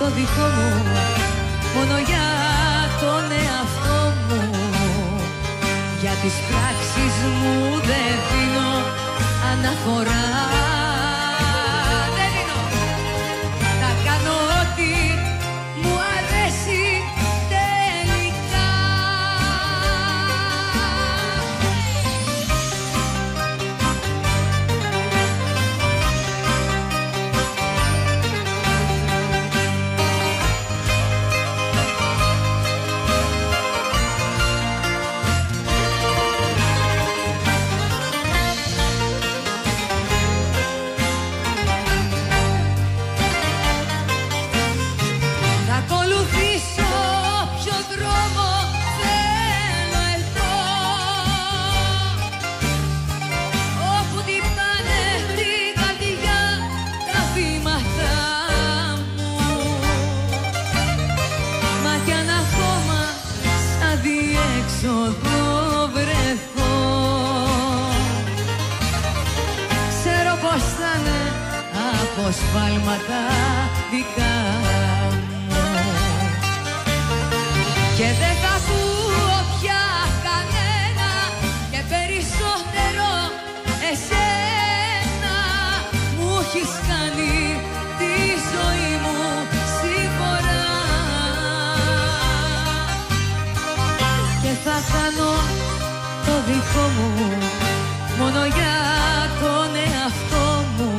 το δικό μου, μόνο για τον εαυτό μου. Για τις πράξεις μου δεν δίνω αναφορά. Δεν δίνω. Θα κάνω ό,τι μου αρέσει τελικά. Διέξοδο βρεθώ, ξέρω πως θα είναι αποσπάλματα δικά μου και δεν θα ακούω πια κανένα και περισσότερο εσένα. Μου έχεις κάνει τη ζωή μου συμφορά και θα κάνω το δικό μου, μόνο για τον εαυτό μου.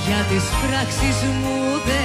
Για τις πράξεις μου δεν